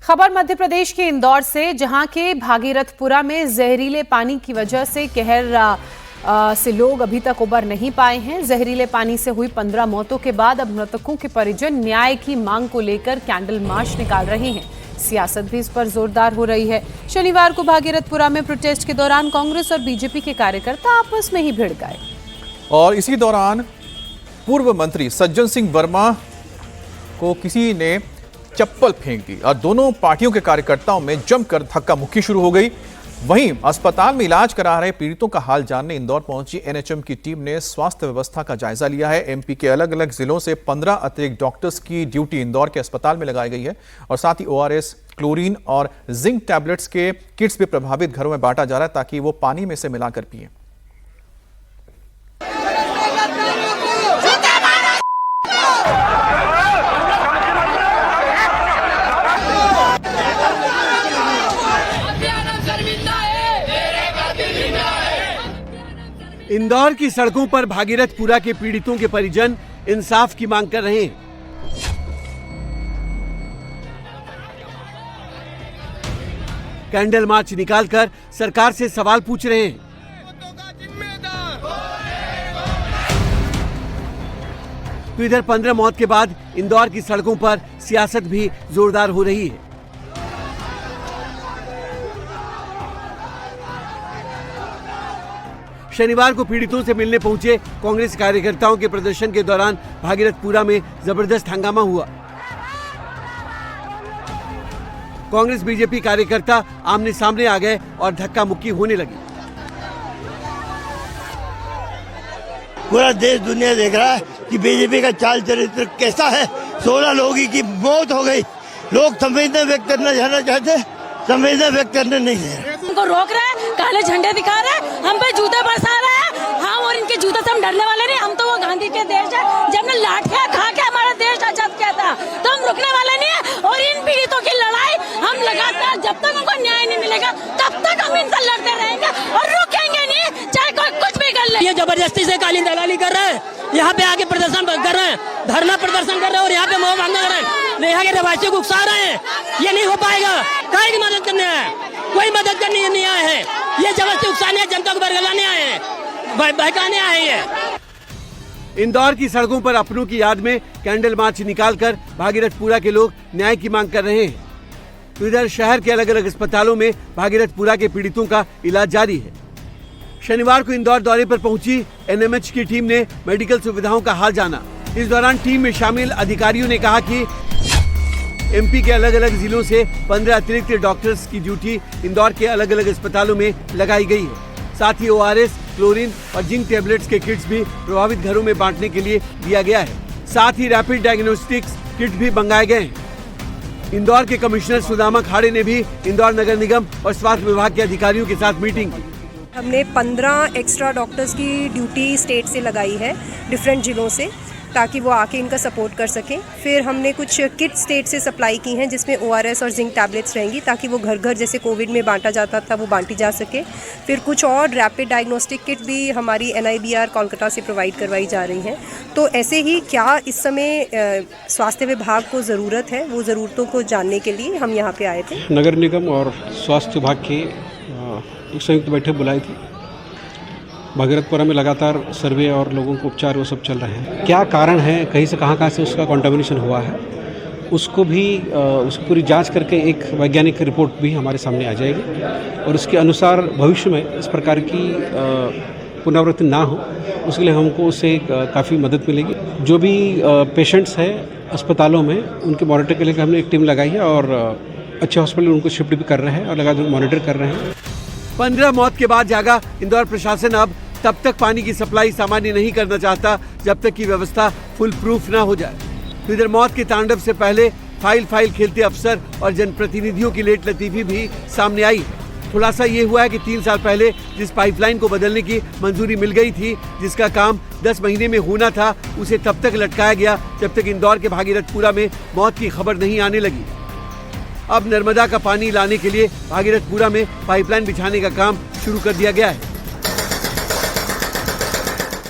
खबर मध्य प्रदेश के इंदौर से, जहां के भागीरथपुरा में जहरीले पानी की वजह से कहर से लोग अभी तक उबर नहीं पाए हैं। जहरीले पानी से हुई 15 मौतों के बाद अब मृतकों के परिजन न्याय की मांग को लेकर कैंडल मार्च निकाल रहे हैं। सियासत भी इस पर जोरदार हो रही है। शनिवार को भागीरथपुरा में प्रोटेस्ट के दौरान कांग्रेस और बीजेपी के कार्यकर्ता आपस में ही भिड़ गए और इसी दौरान पूर्व मंत्री सज्जन सिंह वर्मा को किसी ने चप्पल फेंक दी और दोनों पार्टियों के कार्यकर्ताओं में जमकर धक्का मुक्की शुरू हो गई। वहीं अस्पताल में इलाज करा रहे पीड़ितों का हाल जानने इंदौर पहुंची एनएचएम की टीम ने स्वास्थ्य व्यवस्था का जायजा लिया है। एमपी के अलग अलग जिलों से 15 अतिरिक्त डॉक्टर्स की ड्यूटी इंदौर के अस्पताल में लगाई गई है और साथ ही ओआरएस, क्लोरीन और जिंक टैबलेट्स के किट्स भी प्रभावित घरों में बांटा जा रहा है ताकि वो पानी में से मिलाकर पिए। इंदौर की सड़कों पर भागीरथपुरा के पीड़ितों के परिजन इंसाफ की मांग कर रहे हैं। कैंडल मार्च निकालकर सरकार से सवाल पूछ रहे हैं। तो इधर 15 मौत के बाद इंदौर की सड़कों पर सियासत भी जोरदार हो रही है। शनिवार को पीड़ितों से मिलने पहुंचे कांग्रेस कार्यकर्ताओं के प्रदर्शन के दौरान भागीरथपुरा में जबरदस्त हंगामा हुआ। कांग्रेस बीजेपी कार्यकर्ता आमने सामने आ गए और धक्का मुक्की होने लगी। पूरा देश दुनिया देख रहा है कि बीजेपी का चाल चरित्र कैसा है। 16 लोगों की मौत हो गई। लोग संवेदना व्यक्त करना जाना चाहते, संवेदना व्यक्त करने नहीं दे रहे। उनको रोक रहे हैं, काले झंडे दिखा रहे हैं, हम पे जूते बरसा रहे हैं। हाँ, और इनके जूते से हम डरने वाले नहीं। हम तो वो गांधी के देश है, जब ने लाठियां खा के हमारा देश आजाद किया था, तो हम रुकने वाले नहीं है। और इन पीड़ितों की लड़ाई हम लगातार, जब तक उनको न्याय नहीं मिलेगा तब तक हम इनसे लड़ते रहेंगे और रुकेंगे नहीं, चाहे कोई कुछ भी कर ले। ये जबरदस्ती से कालीन दलाली कर रहे हैं, यहाँ पे आके प्रदर्शन कर रहे हैं, धरना प्रदर्शन कर रहे हैं और यहाँ पे मोह भंग कर रहे हैं। यहाँ के रहवासियों को उकसा रहे हैं। ये नहीं हो पाएगा। काहे की मदद करने आए? कोई मदद करने नहीं आए हैं। ये जबरदस्ती उकसाने, जनता को बरगलाने आए हैं, बहकाने आए हैं। इंदौर की सड़कों पर अपनों की याद में कैंडल मार्च निकालकर भागीरथपुरा के लोग न्याय की मांग कर रहे हैं। तो इधर शहर के अलग अलग अस्पतालों में भागीरथपुरा के पीड़ितों का इलाज जारी है। शनिवार को इंदौर दौरे पर पहुंची एनएमएच की टीम ने मेडिकल सुविधाओं का हाल जाना। इस दौरान टीम में शामिल अधिकारियों ने कहा कि एमपी के अलग अलग जिलों से 15 अतिरिक्त डॉक्टर्स की ड्यूटी इंदौर के अलग अलग अस्पतालों में लगाई गई है। साथ ही ओआरएस, क्लोरीन और जिंक टैबलेट्स के किट्स भी प्रभावित घरों में बांटने के लिए दिया गया है। साथ ही रैपिड डायग्नोस्टिक्स किट भी मंगाए गए हैं। इंदौर के कमिश्नर सुदामा खाड़े ने भी इंदौर नगर निगम और स्वास्थ्य विभाग के अधिकारियों के साथ मीटिंग की। हमने 15 एक्स्ट्रा डॉक्टर्स की ड्यूटी स्टेट से लगाई है, डिफरेंट जिलों से, ताकि वो आके इनका सपोर्ट कर सकें। फिर हमने कुछ किट स्टेट से सप्लाई की हैं जिसमें ओआरएस और जिंक टैबलेट्स रहेंगी ताकि वो घर घर जैसे कोविड में बांटा जाता था वो बांटी जा सके। फिर कुछ और रैपिड डायग्नोस्टिक किट भी हमारी एनआईबीआर कोलकाता से प्रोवाइड करवाई जा रही हैं। तो ऐसे ही क्या इस समय स्वास्थ्य विभाग को ज़रूरत है, वो ज़रूरतों को जानने के लिए हम यहाँ पे आए थे। नगर निगम और स्वास्थ्य विभाग की एक संयुक्त बैठक बुलाई थी। भागीरथपुरा में लगातार सर्वे और लोगों को उपचार वो सब चल रहे हैं। क्या कारण है, कहीं से कहाँ से उसका कंटामिनेशन हुआ है, उसको भी उसकी पूरी जांच करके एक वैज्ञानिक रिपोर्ट भी हमारे सामने आ जाएगी और उसके अनुसार भविष्य में इस प्रकार की पुनरावृत्ति ना हो, उसके लिए हमको उससे काफ़ी मदद मिलेगी। जो भी पेशेंट्स हैं अस्पतालों में, उनके मॉनिटर के लिए हमने एक टीम लगाई है और अच्छे हॉस्पिटल उनको शिफ्ट भी कर रहे हैं और लगातार मॉनिटर कर रहे हैं। 15 मौत के बाद जागा इंदौर प्रशासन अब तब तक पानी की सप्लाई सामान्य नहीं करना चाहता जब तक की व्यवस्था फुल प्रूफ न हो जाए। तो इधर मौत के तांडव से पहले फाइल खेलते अफसर और जनप्रतिनिधियों की लेट लतीफी भी सामने आई है। खुलासा ये हुआ है कि 3 साल पहले जिस पाइपलाइन को बदलने की मंजूरी मिल गई थी, जिसका काम 10 महीने में होना था, उसे तब तक लटकाया गया जब तक इंदौर के भागीरथपुरा में मौत की खबर नहीं आने लगी। अब नर्मदा का पानी लाने के लिए भागीरथपुरा में पाइपलाइन बिछाने का काम शुरू कर दिया गया है।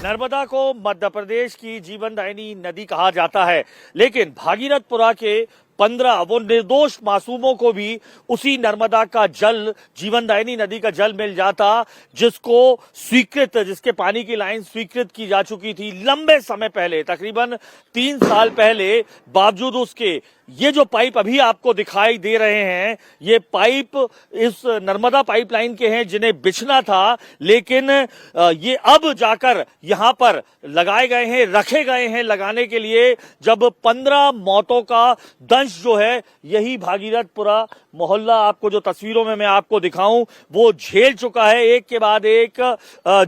नर्मदा को मध्य प्रदेश की जीवनदायिनी नदी कहा जाता है, लेकिन भागीरथपुरा के 15 वो निर्दोष मासूमों को भी उसी नर्मदा का जल, जीवनदायिनी नदी का जल मिल जाता, जिसके पानी की लाइन स्वीकृत की जा चुकी थी लंबे समय पहले, तकरीबन 3 साल पहले। बावजूद उसके ये जो पाइप अभी आपको दिखाई दे रहे हैं, ये पाइप इस नर्मदा पाइपलाइन के हैं जिन्हें बिछना था, लेकिन ये अब जाकर यहां पर लगाए गए हैं, रखे गए हैं लगाने के लिए, जब 15 मौतों का दंश जो है यही भागीरथपुरा मोहल्ला, आपको जो तस्वीरों में मैं आपको दिखाऊं, वो झेल चुका है। एक के बाद एक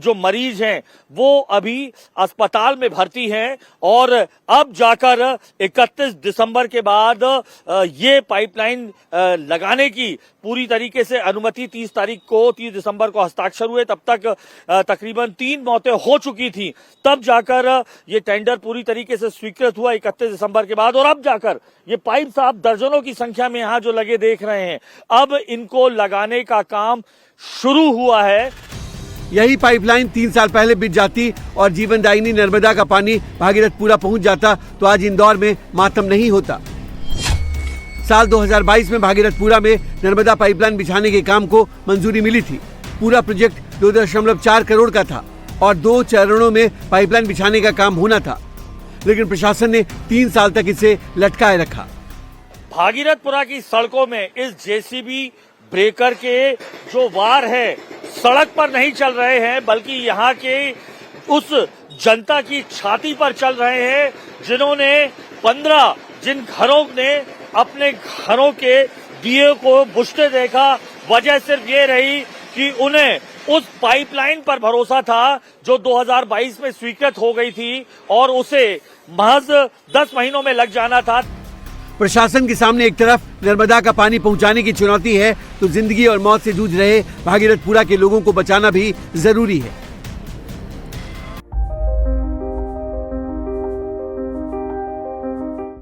जो मरीज हैं वो अभी अस्पताल में भर्ती हैं, और अब जाकर 31 दिसंबर के बाद ये पाइपलाइन लगाने की पूरी तरीके से अनुमति 30 दिसंबर को हस्ताक्षर हुए। तब तक तकरीबन 3 मौतें हो चुकी थी, तब जाकर ये टेंडर पूरी तरीके से स्वीकृत हुआ 31 दिसंबर के बाद, और अब जाकर ये पाइप साहब दर्जनों की संख्या में यहां जो लगे देख रहे हैं, अब इनको लगाने का काम शुरू हुआ है। यही पाइपलाइन 3 साल पहले बिछ जाती और जीवनदायिनी नर्मदा का पानी भागीरथपुरा पहुंच जाता तो आज इंदौर में मातम नहीं होता। साल 2022 में भागीरथपुरा में नर्मदा पाइपलाइन बिछाने के काम को मंजूरी मिली थी। पूरा प्रोजेक्ट 2.4 करोड़ का था और 2 चरणों में पाइपलाइन बिछाने का काम होना था, लेकिन प्रशासन ने 3 साल तक इसे लटकाए रखा। भागीरथपुरा की सड़कों में इस जेसीबी ब्रेकर के जो वार है सड़क पर नहीं चल रहे हैं, बल्कि यहाँ के उस जनता की छाती पर चल रहे हैं जिन घरों ने अपने घरों के दिए को बुझते देखा। वजह सिर्फ ये रही कि उन्हें उस पाइपलाइन पर भरोसा था जो 2022 में स्वीकृत हो गई थी, और उसे महज 10 महीनों में लग जाना था। प्रशासन के सामने एक तरफ नर्मदा का पानी पहुंचाने की चुनौती है, तो जिंदगी और मौत से जूझ रहे भागीरथपुरा के लोगों को बचाना भी जरूरी है।